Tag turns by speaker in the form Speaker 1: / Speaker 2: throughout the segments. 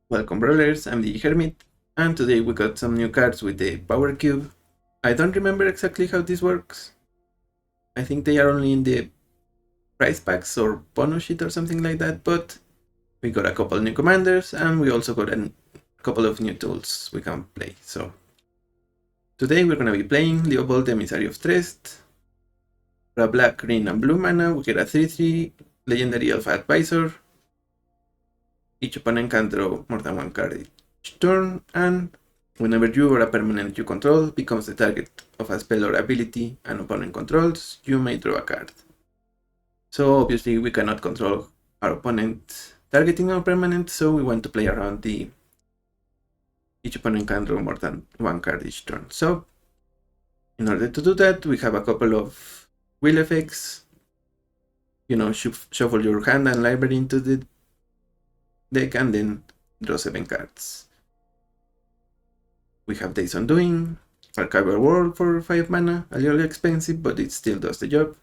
Speaker 1: Welcome Brawlers, I'm the Hermit, and today we got some new cards with the Power Cube. I don't remember exactly how this works. I think they are only in the prize packs or bonus sheet or something like that, but we got a couple new commanders and we also got a couple of new tools we can play. So today we're gonna be playing Leovold, Emmisary of Trest. For a black, green, and blue mana, we get a 3/3 Legendary Alpha Advisor. Each opponent can draw more than one card each turn, and whenever you or a permanent you control becomes the target of a spell or ability an opponent controls, you may draw a card. So obviously we cannot control our opponent targeting our permanent, so we want to play around the each opponent can draw more than one card each turn. So in order to do that, we have a couple of wheel effects. Shuffle your hand and library into the deck and then draw 7 cards. We have Days Undoing, Archival World for 5 mana, a little expensive, but it still does the job.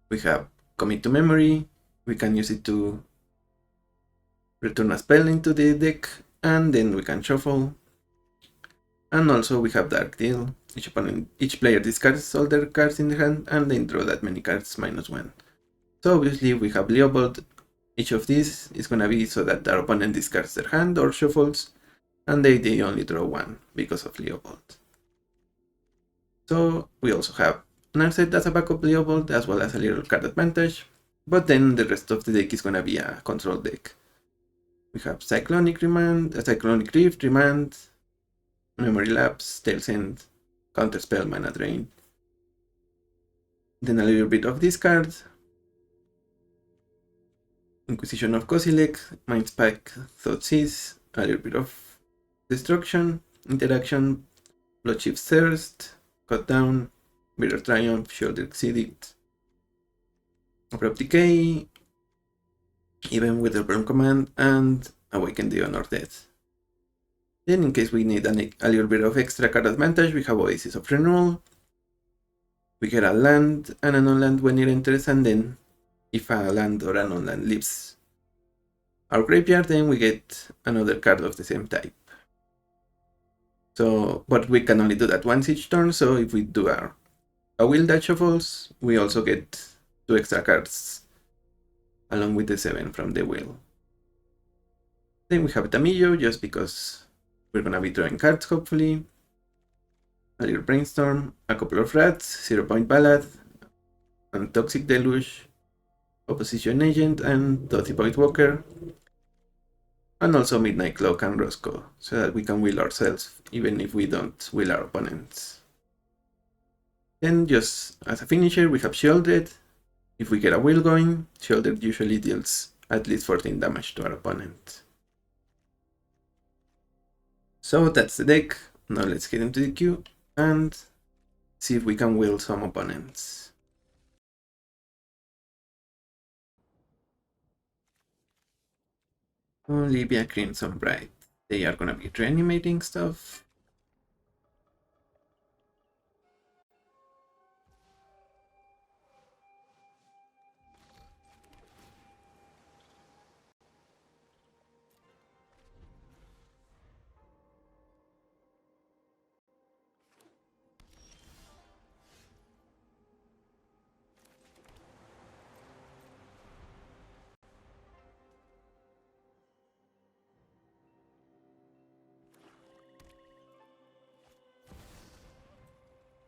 Speaker 1: We have Commit to Memory, we can use it to return a spell into the deck, and then we can shuffle. And also we have Dark Deal, each player discards all their cards in the hand, and then draw that many cards -1. So obviously we have Leovold. Each of these is gonna be so that our opponent discards their hand or shuffles, and they only draw one because of Leovold. So we also have Narset as a backup Leovold as well as a little card advantage, but then the rest of the deck is gonna be a control deck. We have Cyclonic Rift, Remand, Memory Lapse, Tail's End, Counterspell, Mana Drain. Then a little bit of discard, Inquisition of Kozilek, Mind Spike, Thoughtseize, a little bit of Destruction, Interaction, Bloodchief Thirst, Cut Down, Bitter Triumph, Shoulder Edict, Abrupt Decay, even with the Burn Command, and Awaken the Honor Death. Then in case we need a little bit of extra card advantage, we have Oasis of Renewal. We get a land and a non-land when it enters, and then if a land or a non-land leaves our graveyard, then we get another card of the same type. So, but we can only do that once each turn, so if we do a wheel that shuffles, we also get 2 extra cards along with the 7 from the wheel. Then we have Tamillo, just because we're gonna be drawing cards hopefully. A little Brainstorm, a couple of Rats, 0-point Ballad, and Toxic Deluge, Opposition Agent, and Dothy Void Walker. And also Midnight Cloak and Roscoe, so that we can wheel ourselves, even if we don't wheel our opponents. Then just as a finisher, we have Shielded. If we get a wheel going, Shielded usually deals at least 14 damage to our opponent. So that's the deck. Now let's get into the queue and see if we can wheel some opponents. Olivia, Crimson Bright. They are gonna be reanimating stuff.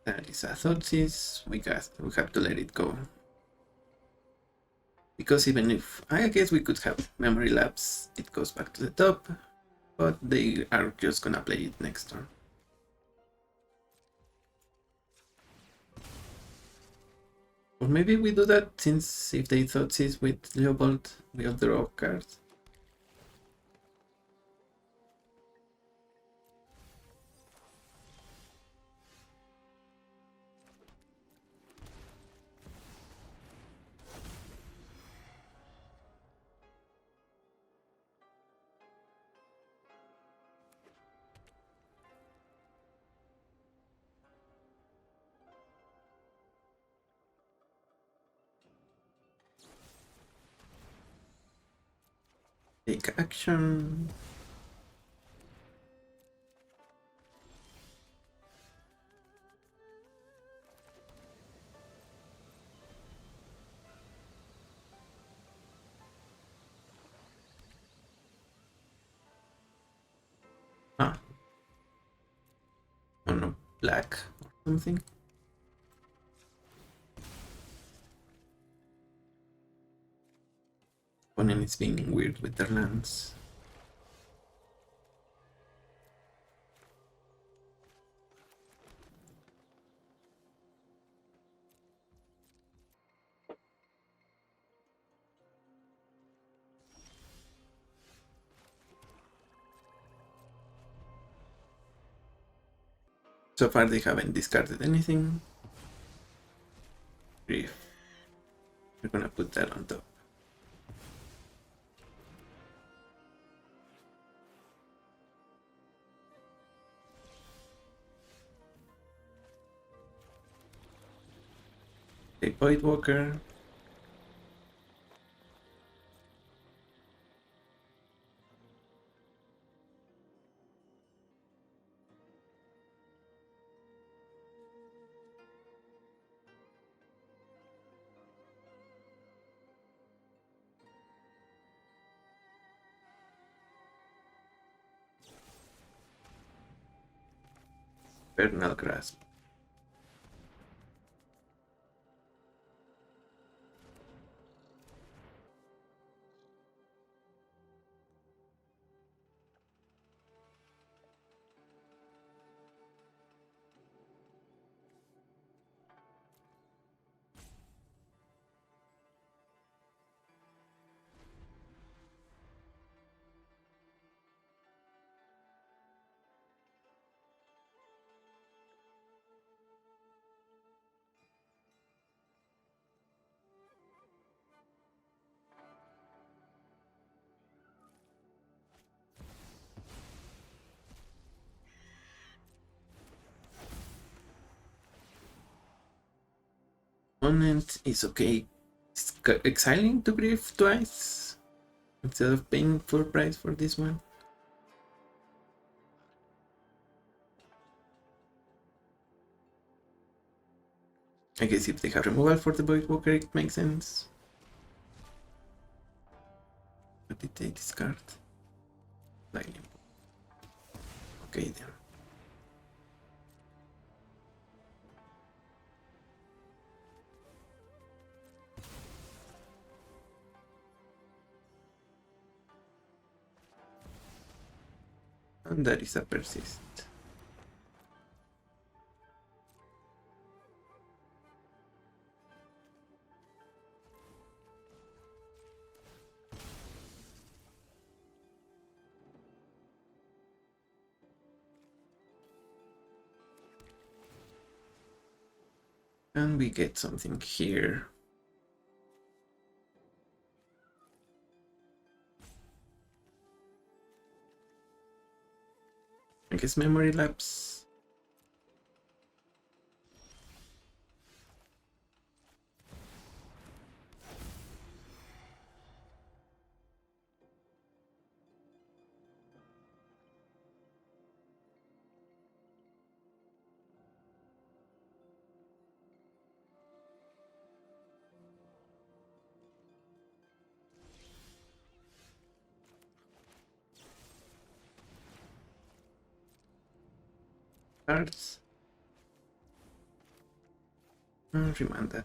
Speaker 1: That is a Thoughtseize. We have to let it go. Because even if, I guess we could have Memory Lapse, it goes back to the top, but they are just gonna play it next turn. Or maybe we do that, since if they Thoughtseize with Leovold, we'll draw cards. Take action. Ah. Oh no, black or something. Opponent is being weird with their lands. So far they haven't discarded anything. Grief. We're gonna put that on top. A Voidwalker. Vernal Grasp. Opponent is okay. It's exiling to Grief twice instead of paying full price for this one. I guess if they have removal for the Voidwalker, it makes sense. What did they discard? Lightning. Okay then. And that is a persist. And we get something here. I guess memory lapse. Cards. Remand that.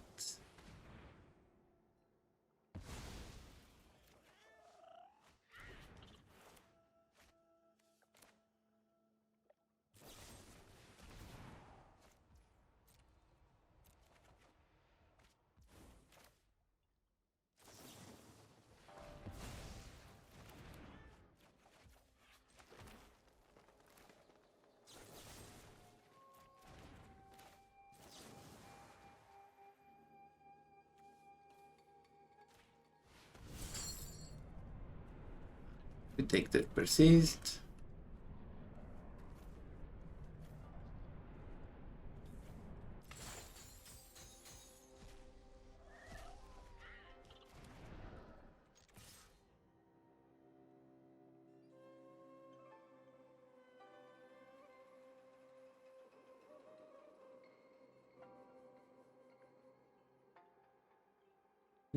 Speaker 1: We take that persist.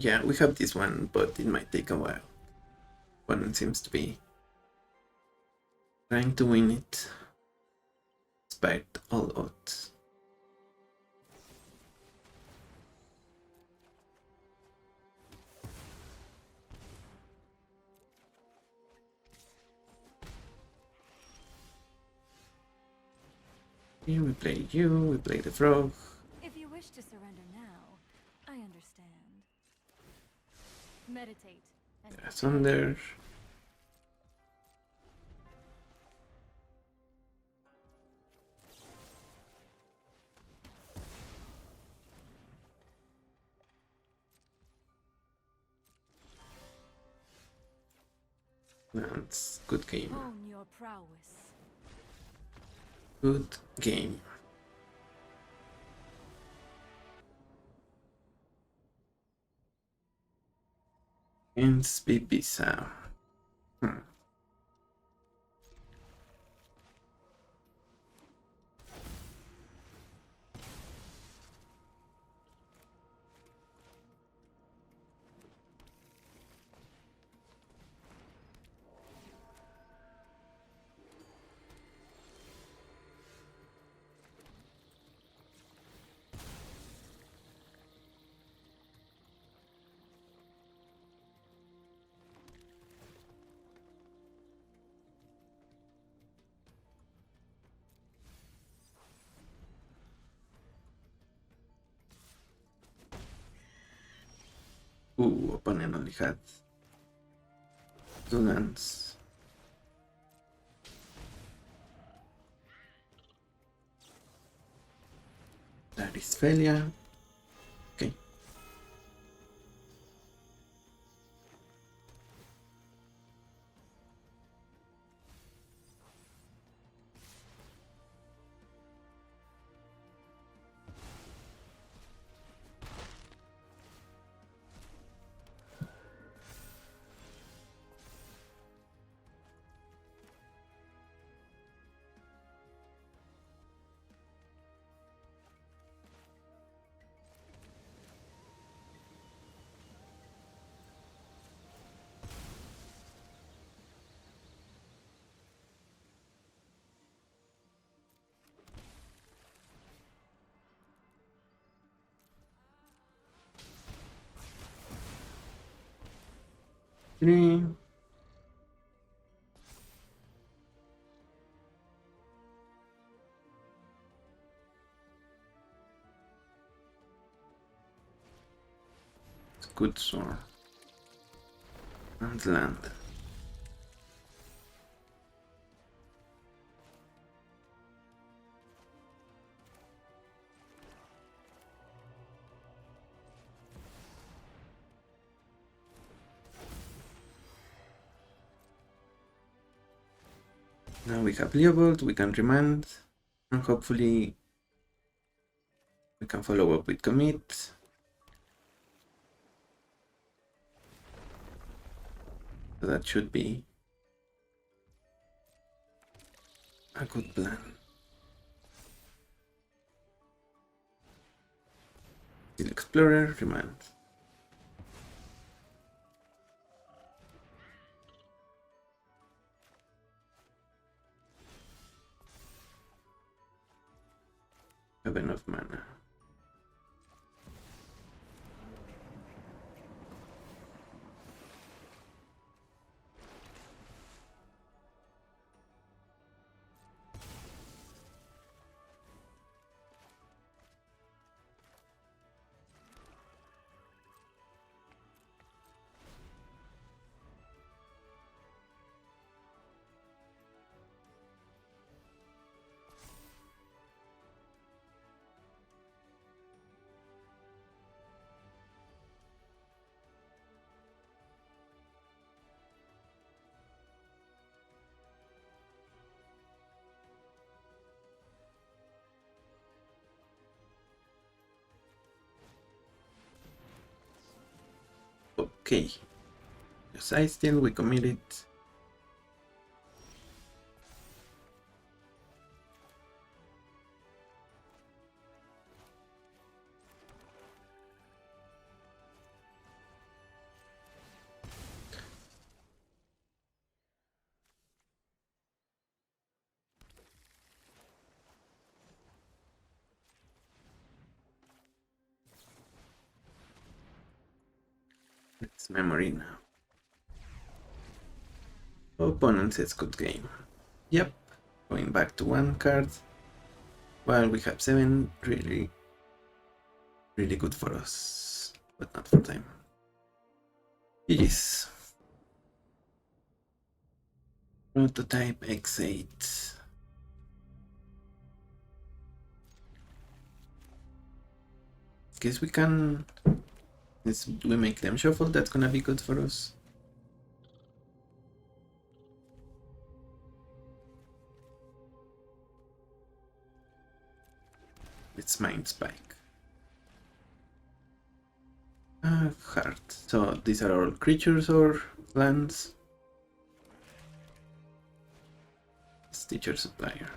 Speaker 1: Yeah, we have this one, but it might take a while. One seems to be trying to win it, despite all odds. Here we play you, we play the frog.
Speaker 2: If you wish to surrender now, I understand. Meditate. And
Speaker 1: There's Thunder. That's good game.
Speaker 2: hone your prowess.
Speaker 1: Good game. Against Bibisa. Opponent only had 2 lands. That is failure. Okay. Three. Good sword. And land. Now we have Leovold, we can remand, and hopefully we can follow up with commit. So that should be a good plan. Still Explorer, remand. Have enough mana. Okay. Yes, I still we committed. It's memory now. Opponent says good game. Yep, going back to one card. While we have 7, really good for us, but not for them. GG's. Prototype X8. Guess we can. We make them shuffle, that's gonna be good for us. It's Mind Spike. Heart. So these are all creatures or lands. It's Teacher Supplier.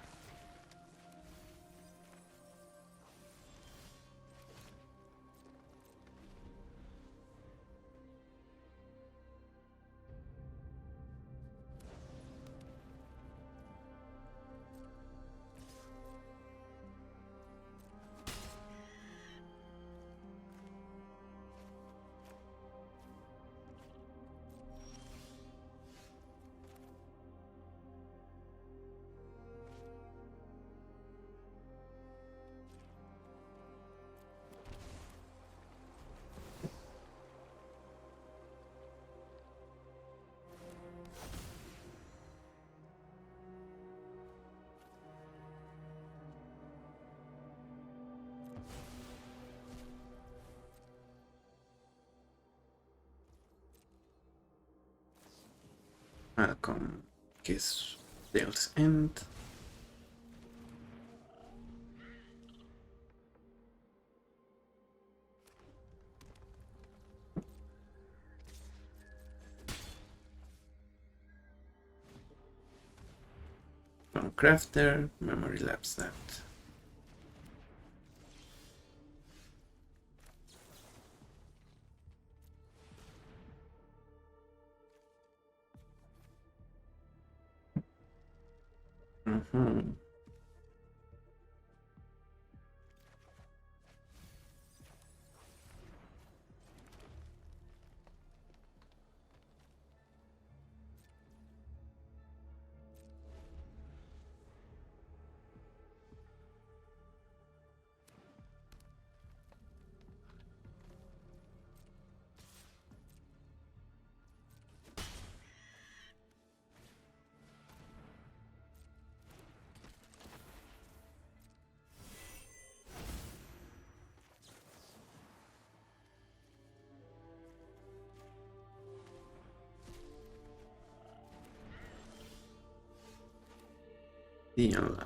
Speaker 1: Malcolm, guess Dale's End. From Crafter, Memory Labs that. Mm-hmm. Deal.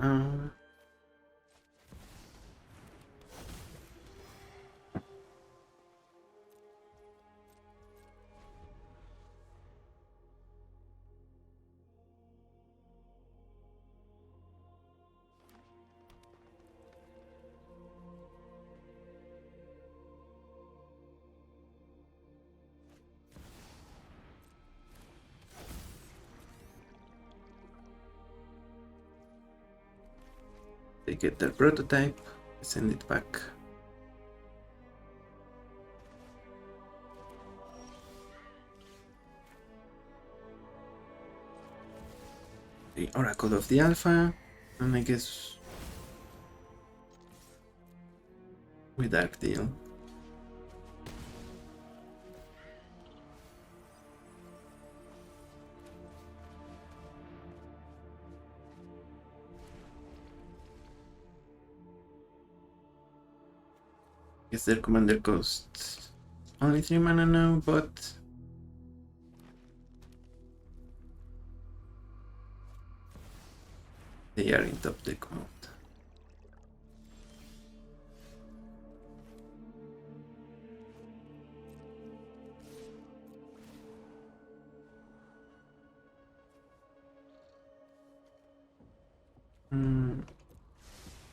Speaker 1: They get their prototype, send it back. The Oracle of the Alpha, and I guess we Dark Deal. Guess their commander costs only 3 mana now, but they are in top deck mode.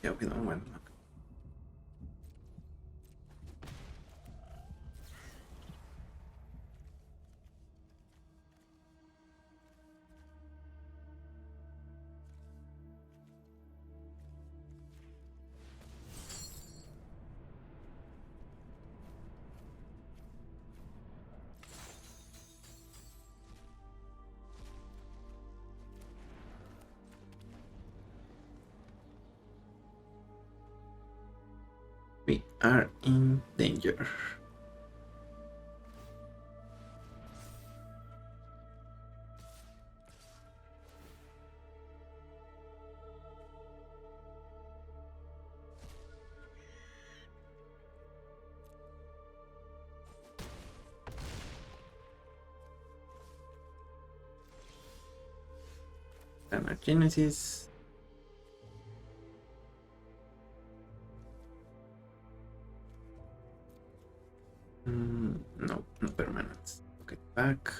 Speaker 1: Yeah, we don't want that. We are in danger. Genesis. No, no permanence. Okay, back.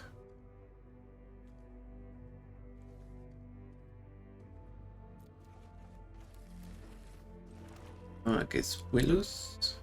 Speaker 1: I guess we lose.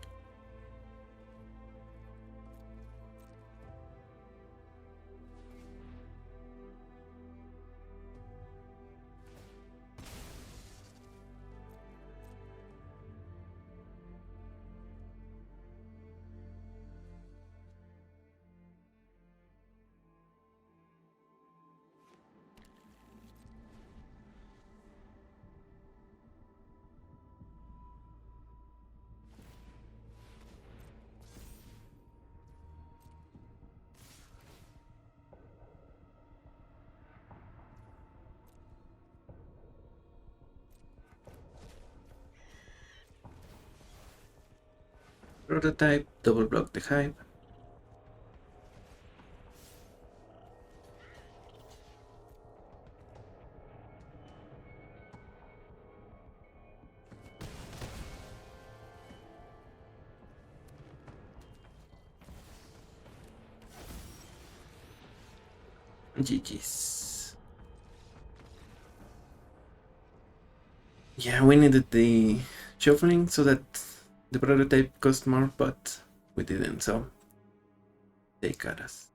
Speaker 1: Prototype, double block the hive. GG's. Yeah, we needed the shuffling so that the prototype cost more, but we didn't, so they got us.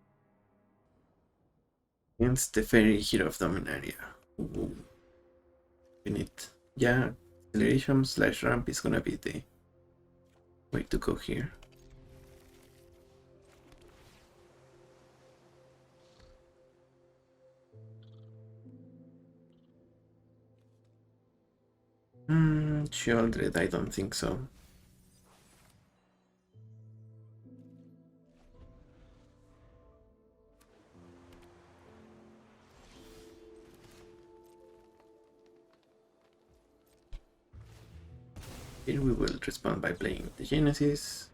Speaker 1: Against the fairy hero of Dominaria. Ooh. We need, yeah, acceleration / ramp is gonna be the way to go here. Shieldred, I don't think so. Here we will respond by playing the Genesis.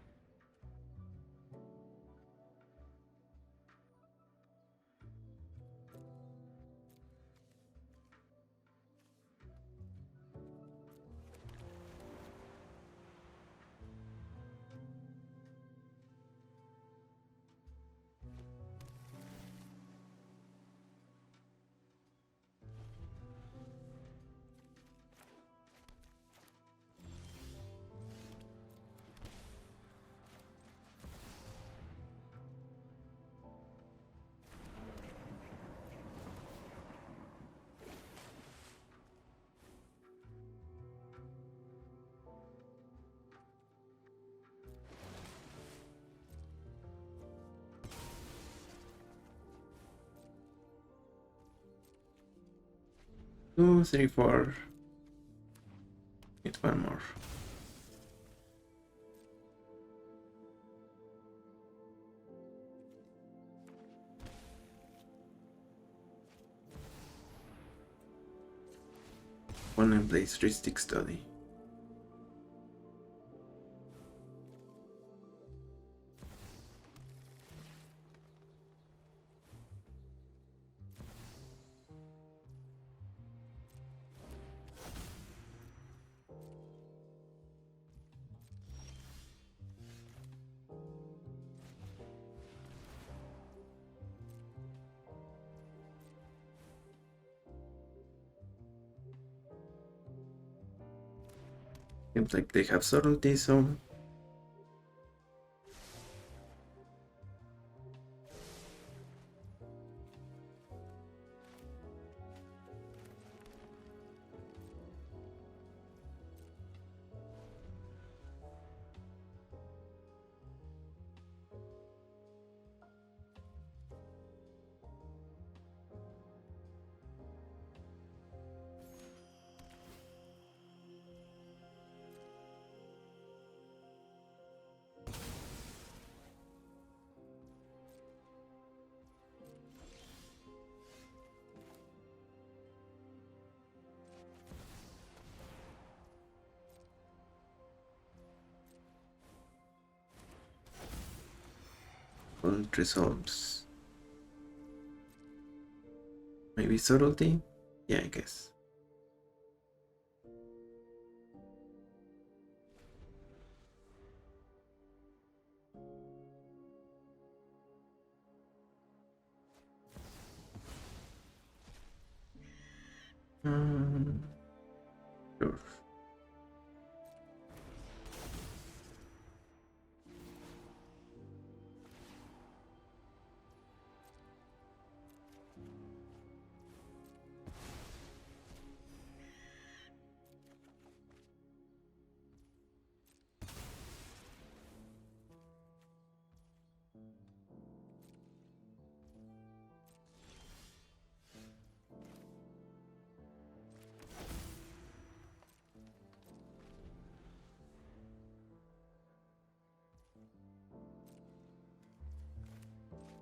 Speaker 1: Two, three, four. Need one more. One and plays Ristic Study. Seems like they have subtlety, so Leovold resolves. Maybe subtlety? Yeah, I guess. Sure.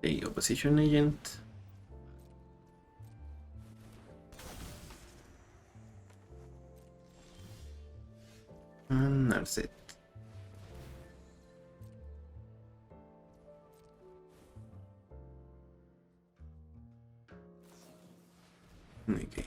Speaker 1: The opposition agent. And that's it. Okay.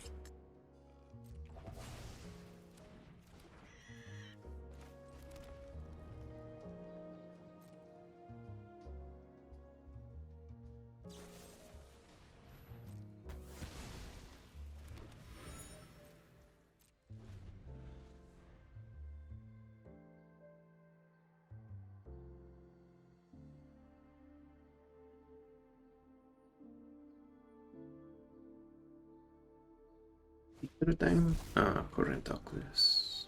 Speaker 1: Every time. Current Oculus.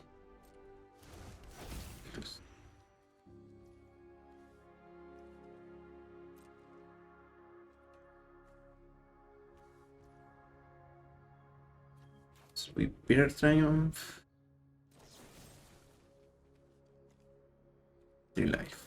Speaker 1: Sweep Bitter Triumph. 3 life.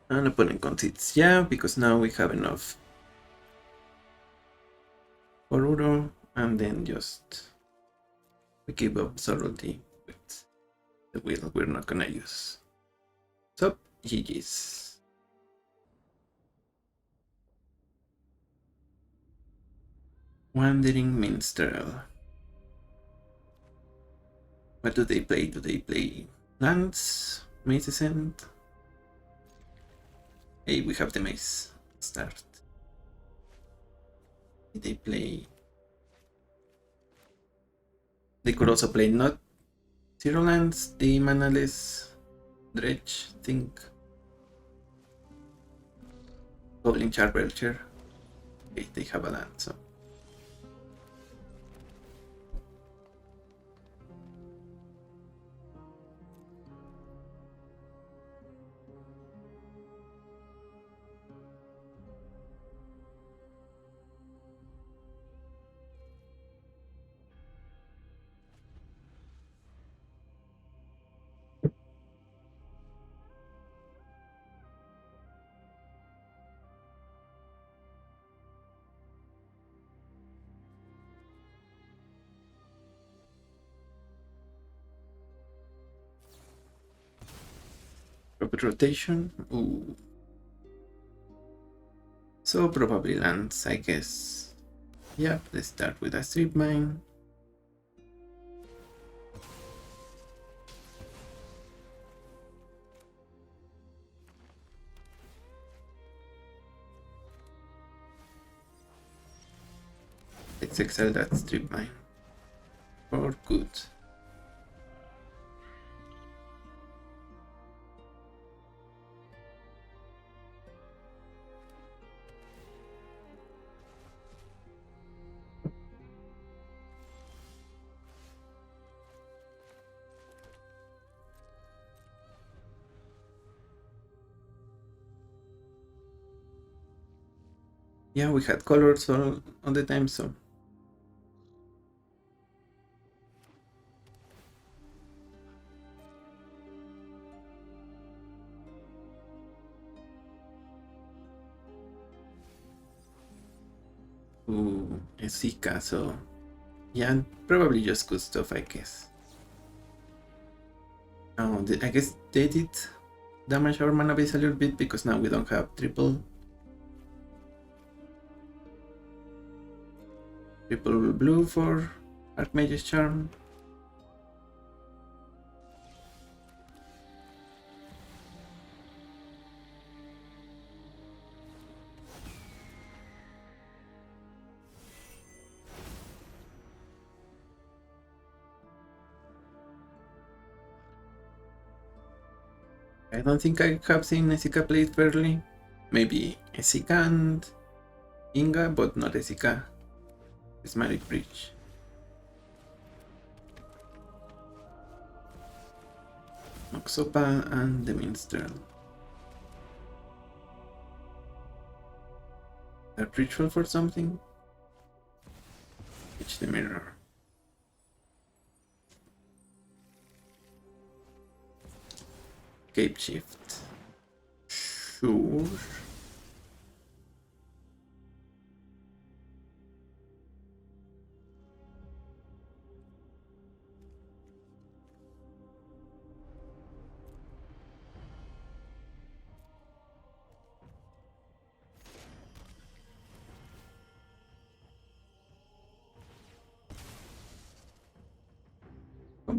Speaker 1: And opponent concedes yeah, because now we have enough for Uro, and then just we give up subtlety with the wheel we're not gonna use. So, GG's. Wandering Minstrel. What do they play? Do they play lands? Maze's End? Hey, we have the maze. Start. Did they play? They could also play not zero lands, the manaless dredge think. Goblin Charbelcher. Okay, they have a land, so. Rapid rotation. Ooh. So probably lands, I guess. Yep, let's start with a strip mine. Let's exile that strip mine. For good. Yeah, we had colors all the time, so. Ooh, Zika, so yeah, probably just good stuff, I guess. Oh, I guess they did damage our mana base a little bit because now we don't have triple blue for Archmage's Charm. I don't think I have seen Esika played fairly. Maybe Esika and Inga, but not Esika. Prismatic Breach. Moxopa and the Minstrel. That ritual for something? It's the mirror. Cape Shift. Sure.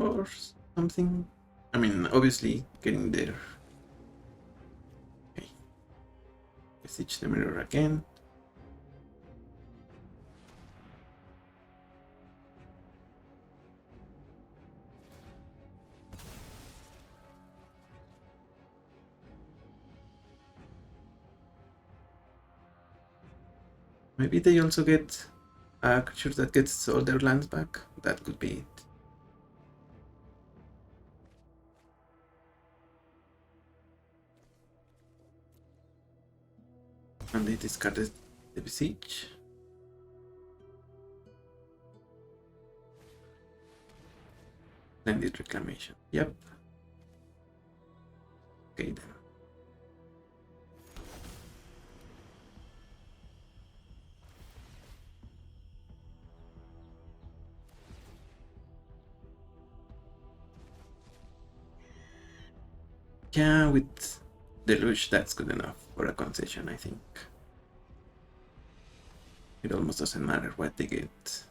Speaker 1: Or something. I mean, obviously getting there. Okay. Message the mirror again. Maybe they also get a creature that gets all their lands back. That could be it. And they discarded the Besiege. Splendid Reclamation. Yep. Okay then. Yeah, with Deluge, that's good enough for a concession, I think. It almost doesn't matter what they get.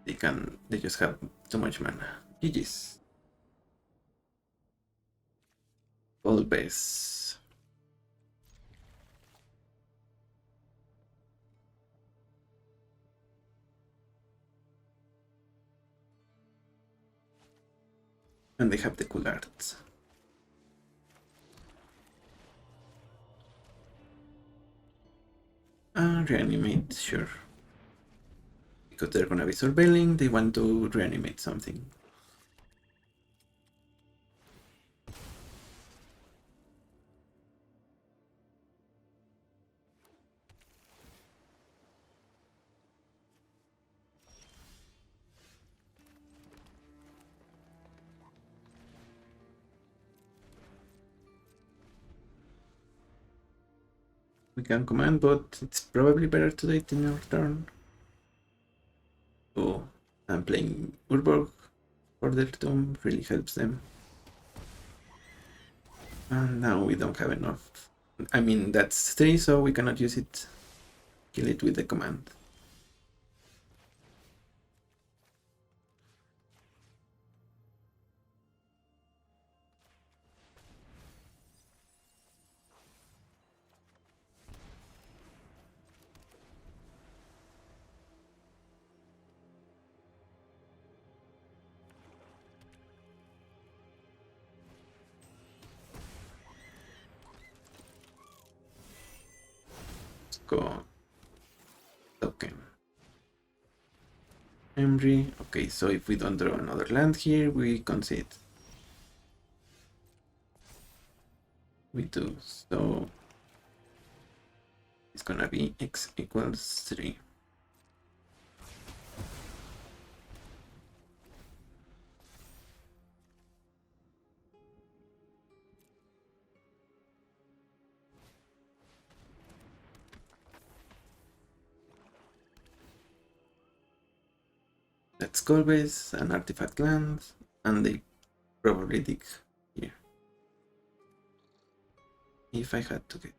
Speaker 1: They just have too much mana. GG's. All base. And they have the cool arts. Reanimate, sure. Because they're gonna be surveilling, they want to reanimate something. We can command, but it's probably better to do it in our turn. Oh, I'm playing Urborg for their tomb, really helps them. And now we don't have enough. I mean, that's 3, so we cannot use it. Kill it with the command. Let's go. Token. Emry. Okay, so if we don't draw another land here, we concede. We do, so it's gonna be x equals 3. got Skull Base, an artifact land, and they probably dig here. If I had to get.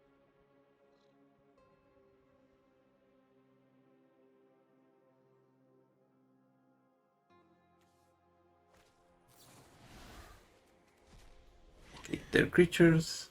Speaker 1: Okay, they're creatures.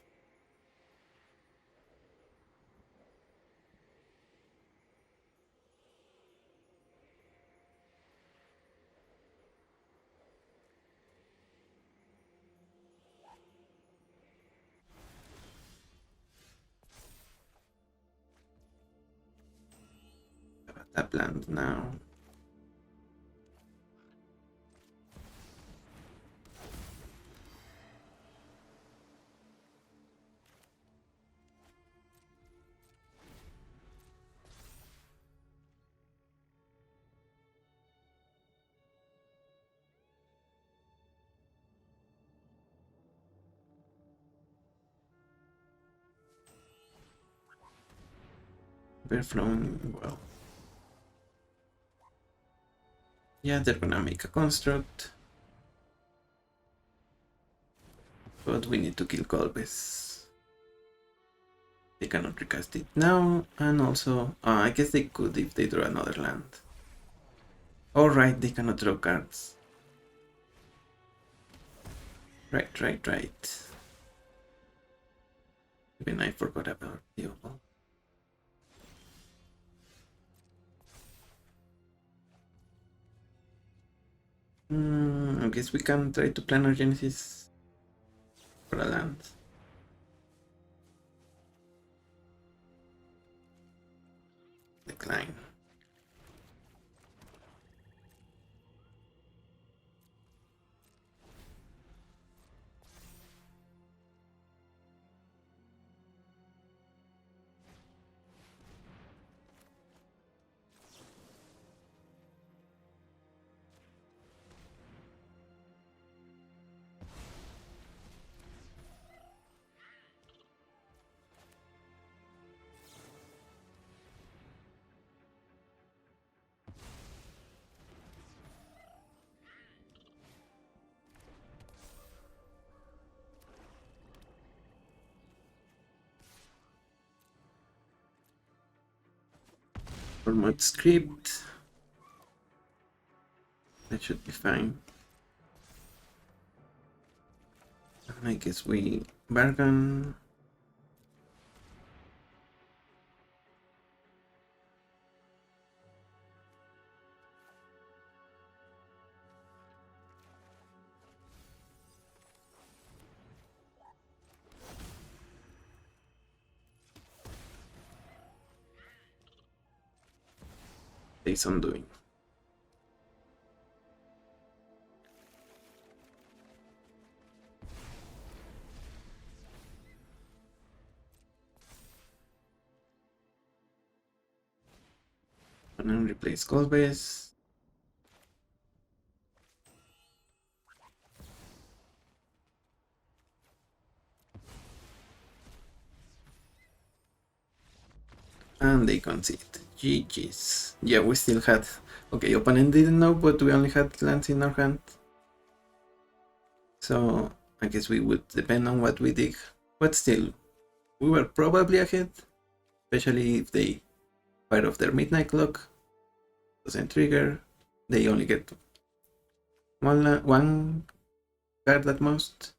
Speaker 1: That land now. We're flowing well. Yeah, they're gonna make a construct. But we need to kill Golbez. They cannot recast it now, and also, I guess they could if they draw another land. Alright, they cannot draw cards. Right. Even I forgot about Leovold. I guess we can try to plan our Genesis for a land. Decline. Format script. That should be fine. I guess we bargain. Days undoing. And then replace Golbez. And they concede. GG's. Yeah, we still had. Okay, opponent didn't know, but we only had lands in our hand. So I guess we would depend on what we dig. But still, we were probably ahead. Especially if they fire off their midnight clock. Doesn't trigger. They only get one card at most.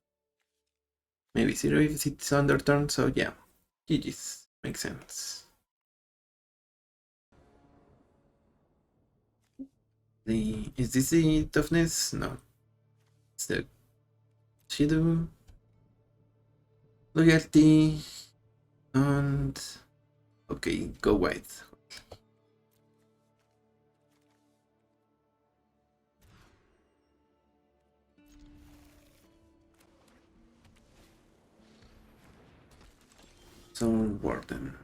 Speaker 1: Maybe 0 if it's on their turn. So yeah, GG's. Makes sense. Is this the toughness? No. It's the Shido. Loyalty. And okay, go white. So Warden.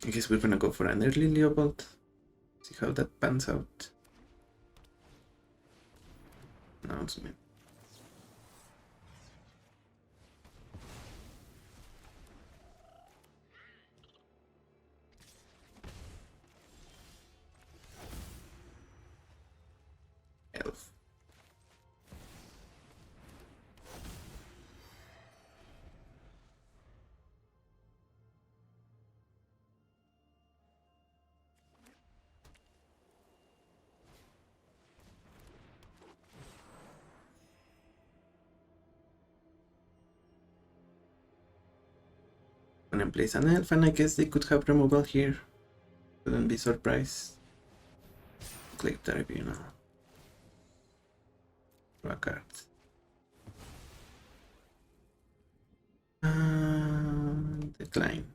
Speaker 1: I guess we're gonna go for an early Leovold. See how that pans out. Announcement. Elf. And then place an elf, and I guess they could have removal here. Wouldn't be surprised. Click the review now. Draw a card. Decline.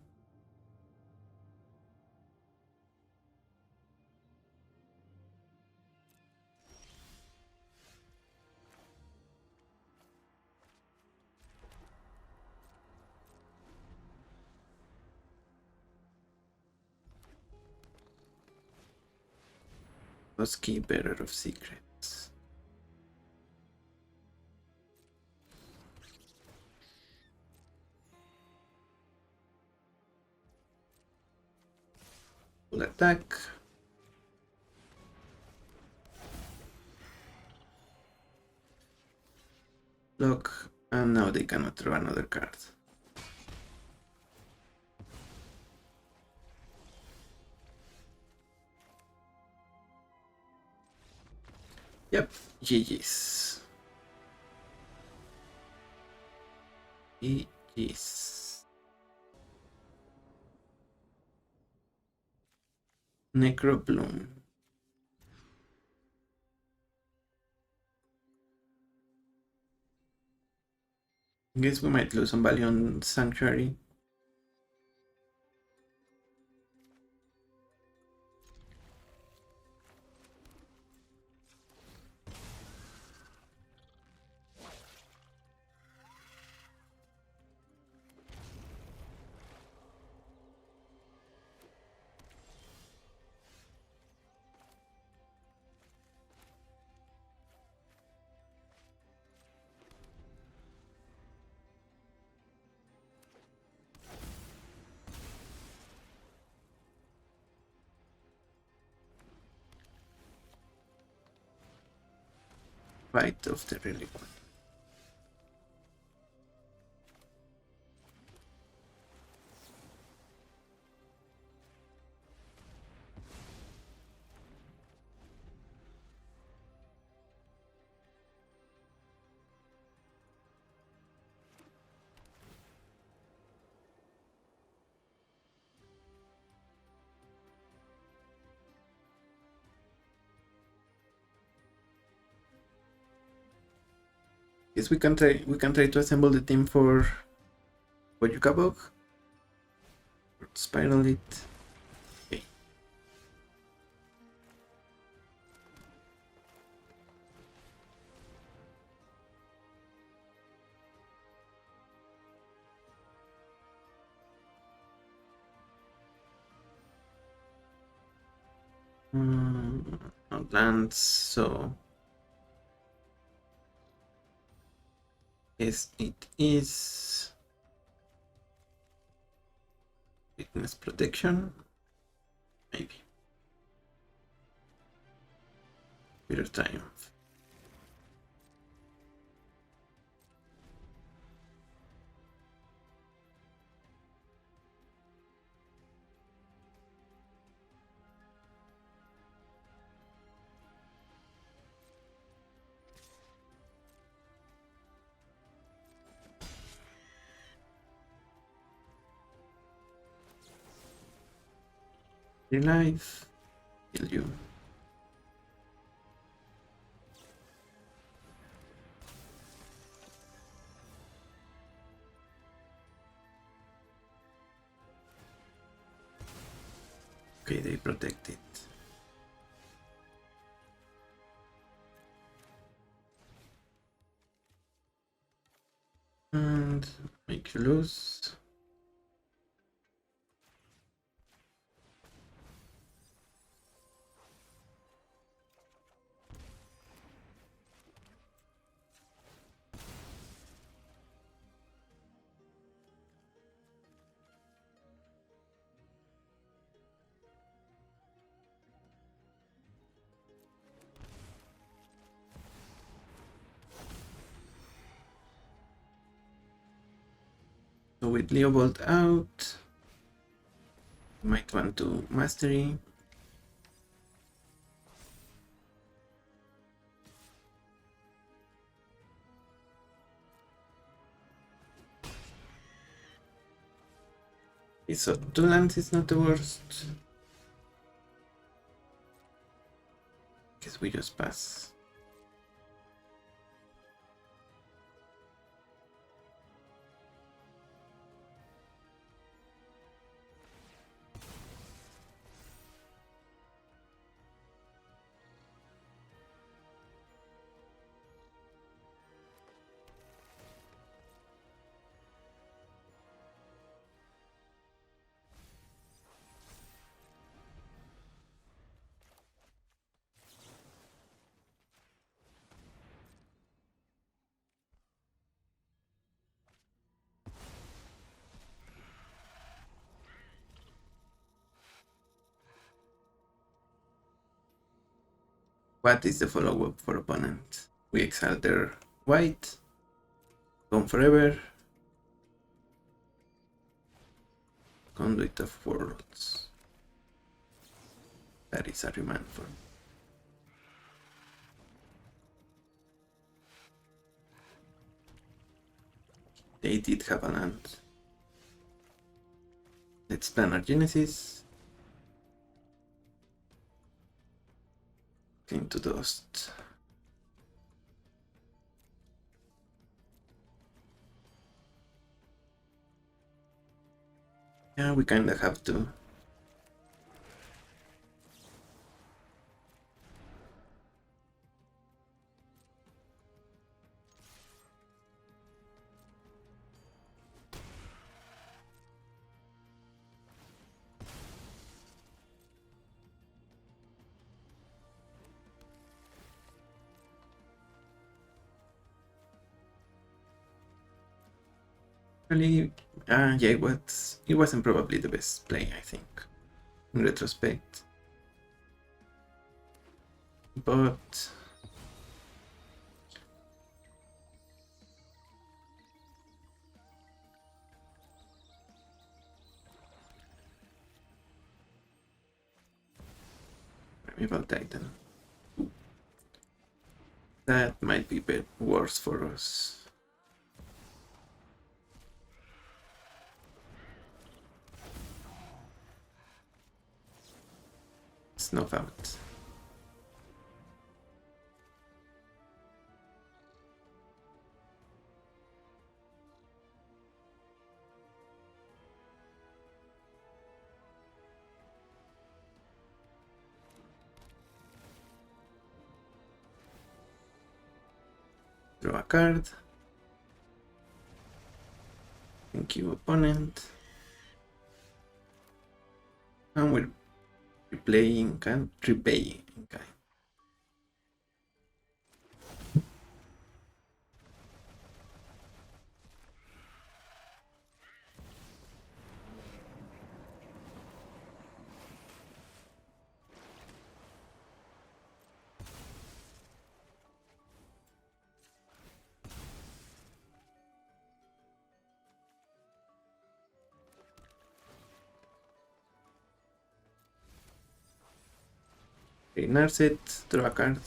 Speaker 1: Husky, bearer of secrets. Full attack. Block, and now they cannot draw another card. Yep, GG's. GG's. Necrobloom. Guess we might lose some value on Sanctuary. Fight of the Relic. Yes, we can try to assemble the team for Yukabog. Spiral it. Okay. Not lands, so yes, it is weakness protection, maybe. Bitter Triumph. Your life, kill you. Okay, they protect it. And make you lose. with Leovold out, might want to Mastery. So 2 lands is not the worst. Guess we just pass. What is the follow-up for opponent? We exile their white, gone forever, conduit of worlds. That is a remand for me. They did have a land. Let's plan our Genesis. Into dust. Yeah, we kinda have to. Really, yeah, it wasn't probably the best play, I think, in retrospect. But maybe about Titan. That might be worse for us. Snuff out. Draw a card. Thank you, opponent. And we're replaying and repaying. Okay. Nurse it, draw a card.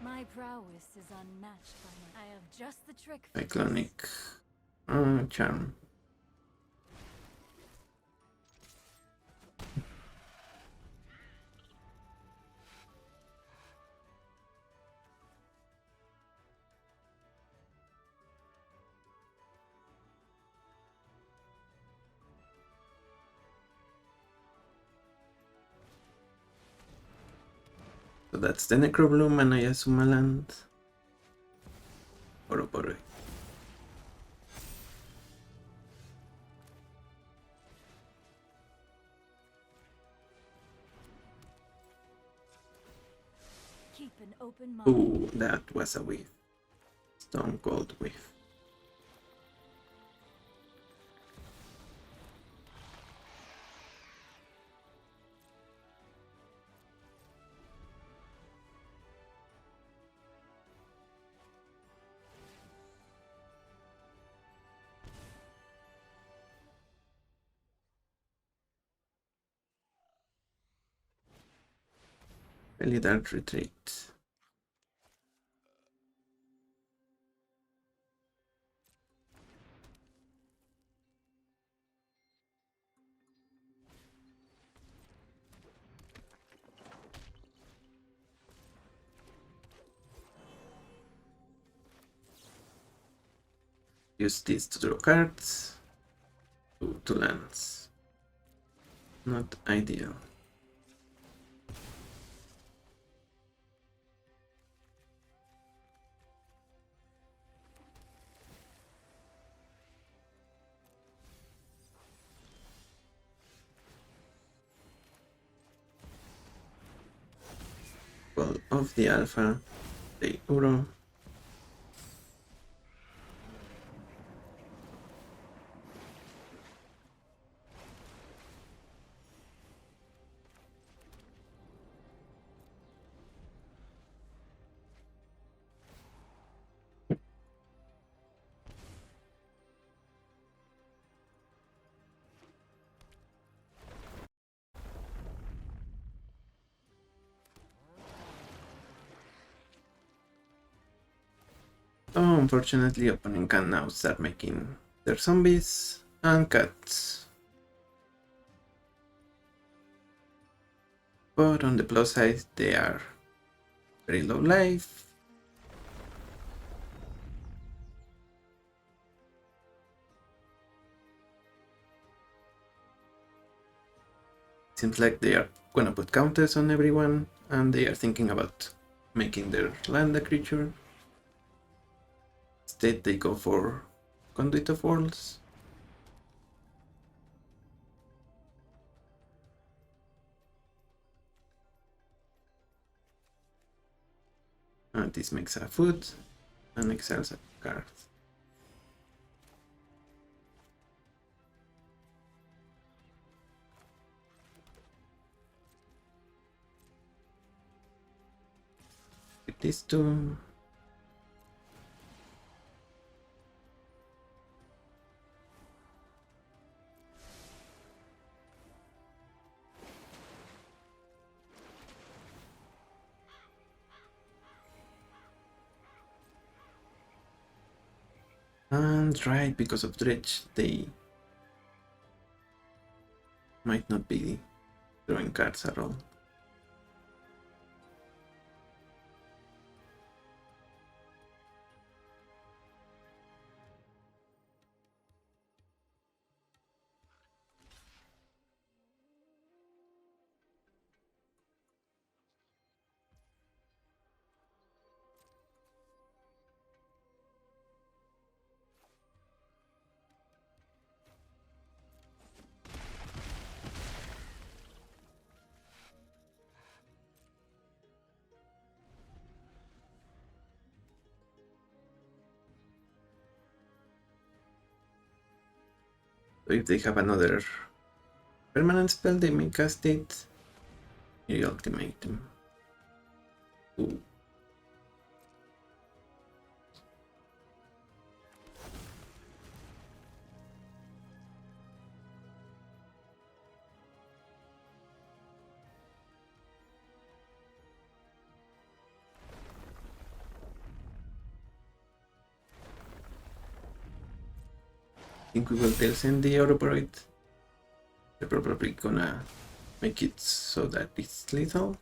Speaker 2: My prowess is unmatched by my. I have just the trick.
Speaker 1: Cyclonic. Charm. So that's the Necrobloom and I assume a land. Boroi.
Speaker 2: Keep an open mind.
Speaker 1: Ooh, that was a whiff. Stone Cold whiff. Really dark retreat. Use this to draw cards. Two lands. Not ideal. Well, of the alpha, the Uro. Oh, unfortunately, opponent can now start making their zombies and cats. But on the plus side, they are very low life. Seems like they are gonna put counters on everyone, and they are thinking about making their land a creature. Instead, they go for Conduit of Worlds. And this makes a food and exiles a card. With these two. And right, because of Dredge, they might not be drawing cards at all. So if they have another permanent spell, they may cast it. You ultimate them. Ooh. I think we will send the Ouroboros. They're probably gonna make it so that it's lethal.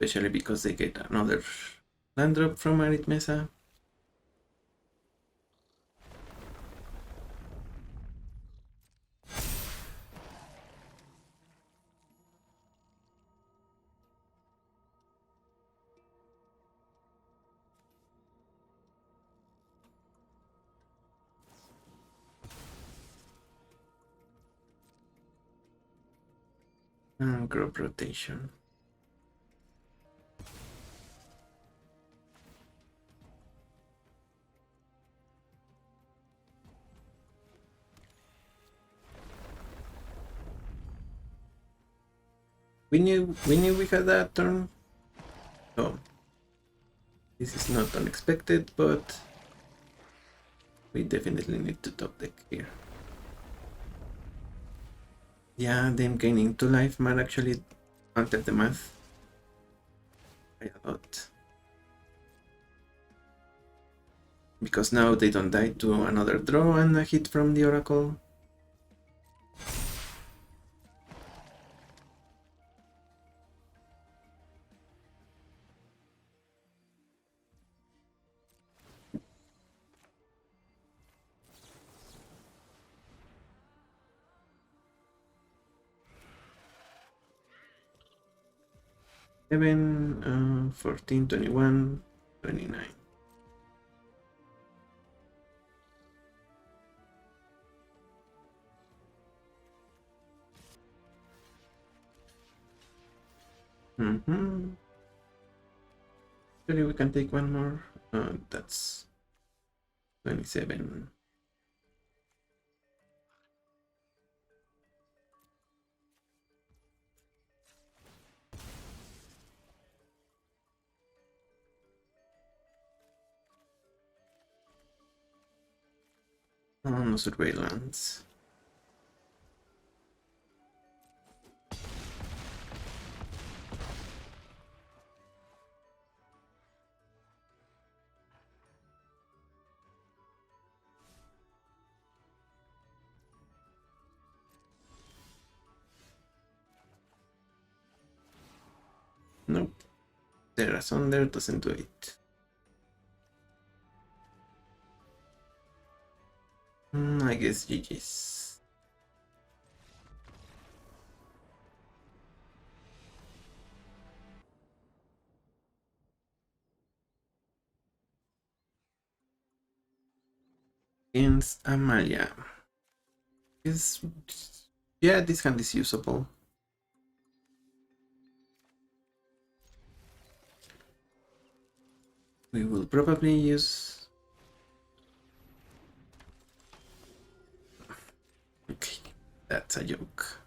Speaker 1: Especially because they get another land drop from Arithmesa. And crop rotation. We knew we had that turn. So this is not unexpected, but we definitely need to top deck here. Yeah, them gaining 2 life might actually alter the math by a lot. Because now they don't die to another draw and a hit from the Oracle. Seven, 14, 21, 29. Maybe we can take one more. That's 27. No surveillance. Nope. Terra Sonder doesn't do it. I guess GG's. Against Amalia. Yeah, this hand is usable. We will probably use... Okay, that's a joke.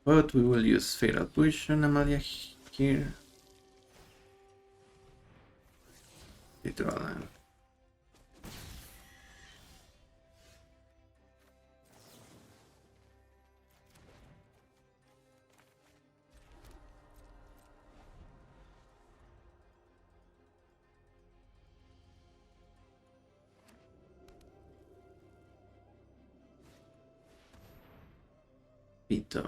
Speaker 1: But we will use Fatal Push on Amalia here. Literal land. Pito.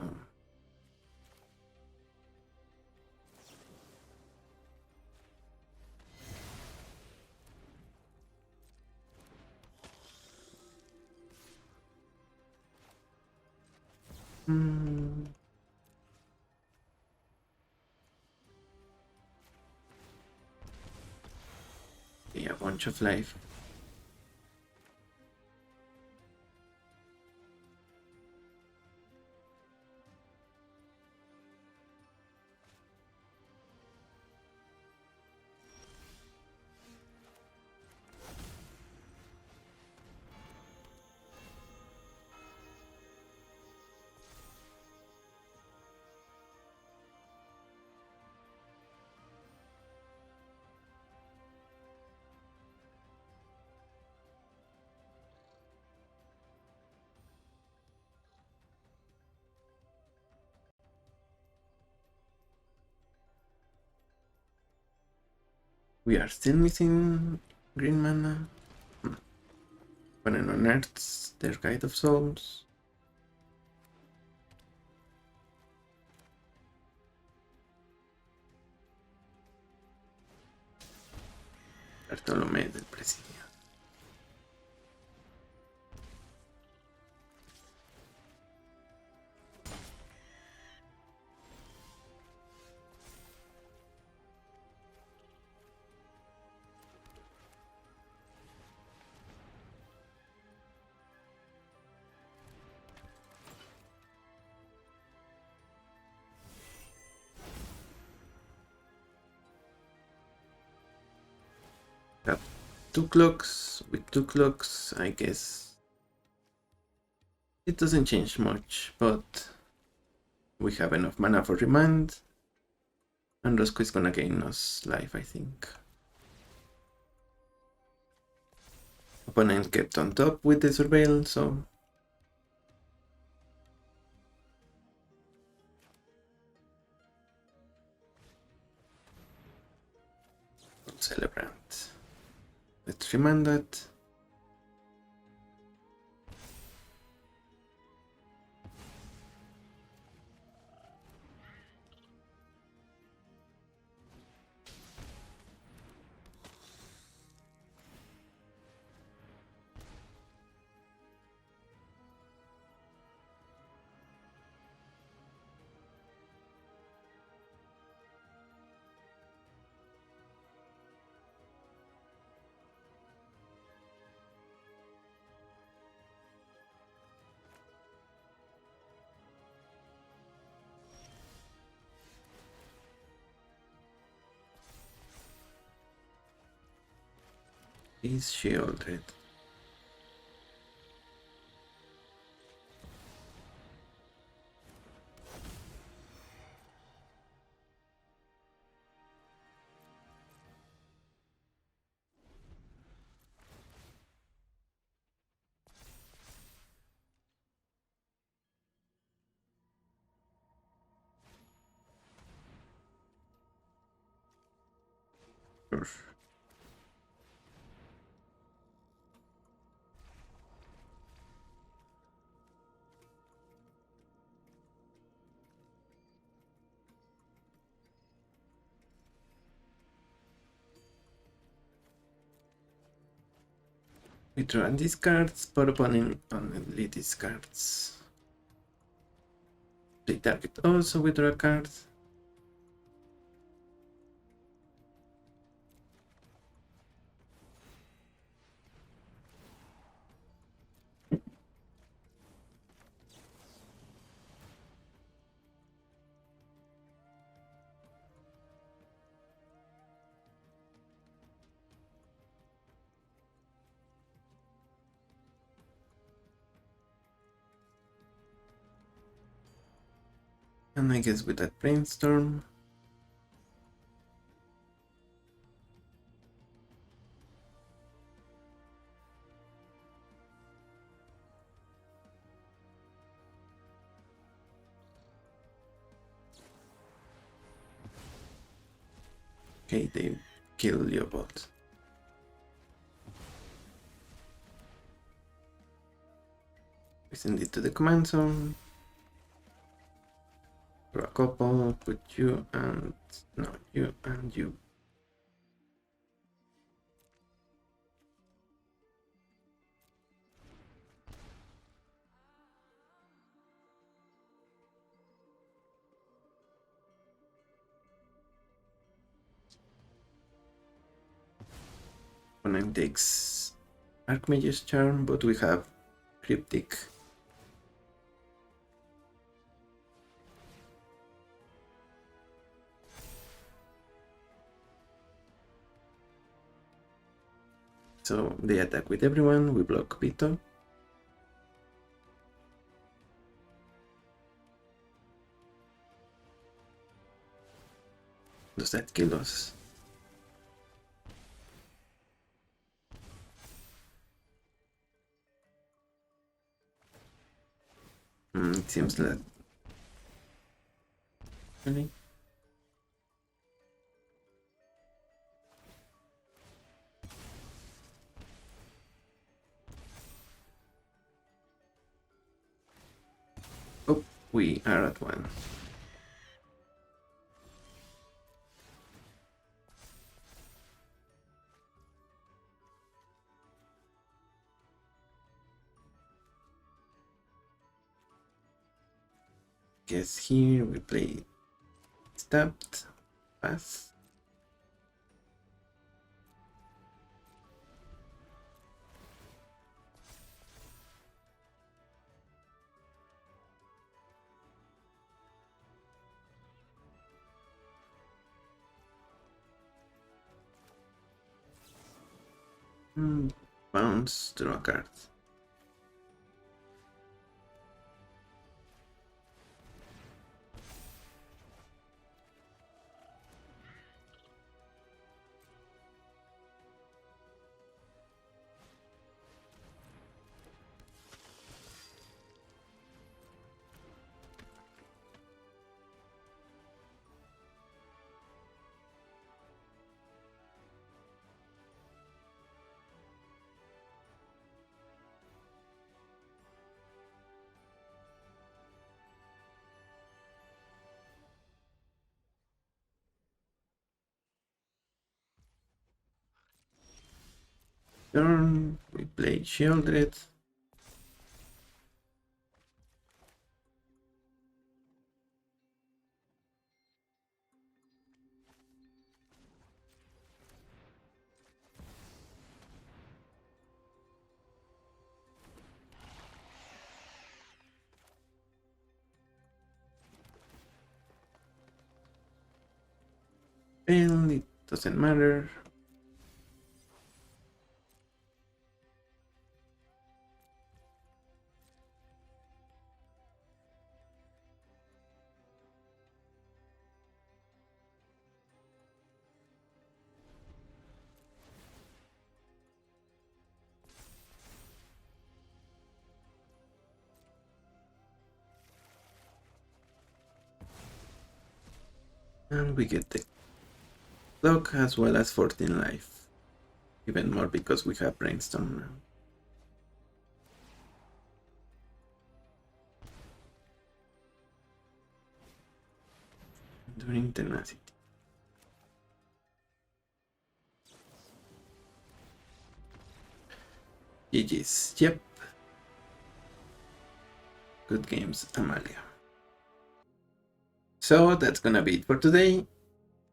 Speaker 1: Yeah, a bunch of life. We are still missing green mana. Opponent unearths their Guide of Souls. Bartolomé del Presidio. Have 2 clocks. With 2 clocks, I guess it doesn't change much, but we have enough mana for Remand, and Roscoe is gonna gain us life, I think. Opponent kept on top with the Surveil, so Celebrant. Let's remand that. Is she already? Sure. We draw and discards, but opponent only discards. Play target also withdraw a card. And I guess with that brainstorm. Okay, they kill Leovold. We send it to the command zone. Draw a couple, put you and no, you and you. Opponent takes Archmage's Charm, but we have Cryptic. So they attack with everyone, we block Vito. Does that kill us? It seems that. Really? Oh, we are at one. Guess here we play stabbed, pass. Bounce, draw a card. turn, we play Shieldred. And it doesn't matter. And we get the clock as well as 14 life. Even more because we have Brainstorm now. During Tenacity. GG's. Yep. Good games, Amalia. So that's gonna be it for today.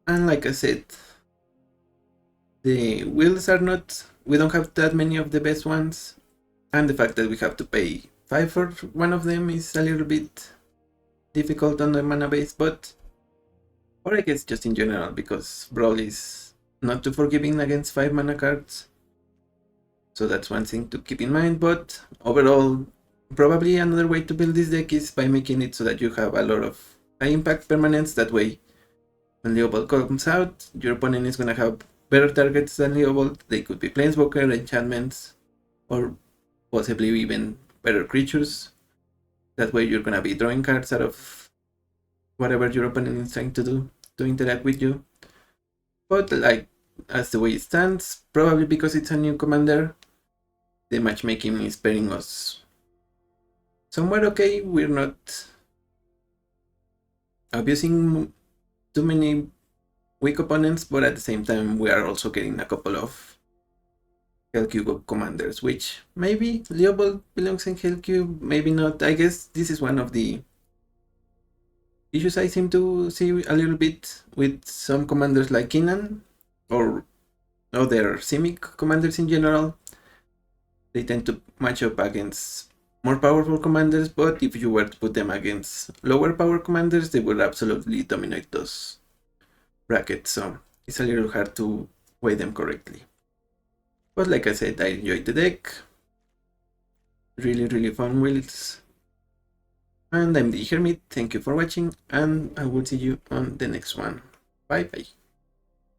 Speaker 1: And like I said, the wheels are not, we don't have that many of the best ones. And the fact that we have to pay 5 for one of them is a little bit difficult on the mana base, but, or I guess just in general, because Brawl is not too forgiving against 5 mana cards. So that's one thing to keep in mind, but overall, probably another way to build this deck is by making it so that you have a lot of high impact permanents. That way, when Leovold comes out, your opponent is gonna have better targets than Leovold. They could be Planeswalker, enchantments, or possibly even better creatures. That way you're gonna be drawing cards out of whatever your opponent is trying to do to interact with you. But like, as the way it stands, probably because it's a new commander, the matchmaking is pairing us somewhat okay. We're not abusing too many weak opponents, but at the same time we are also getting a couple of Hellcube commanders, which maybe Leovold belongs in Hellcube, maybe not. I guess this is one of the issues I seem to see a little bit with some commanders like Kinan or other Simic commanders in general. They tend to match up against more powerful commanders, but if you were to put them against lower power commanders, they would absolutely dominate those brackets, so it's a little hard to weigh them correctly. But like I said, I enjoyed the deck. Really fun wheels. And I'm the Hermit, thank you for watching, and I will see you on the next one. Bye bye.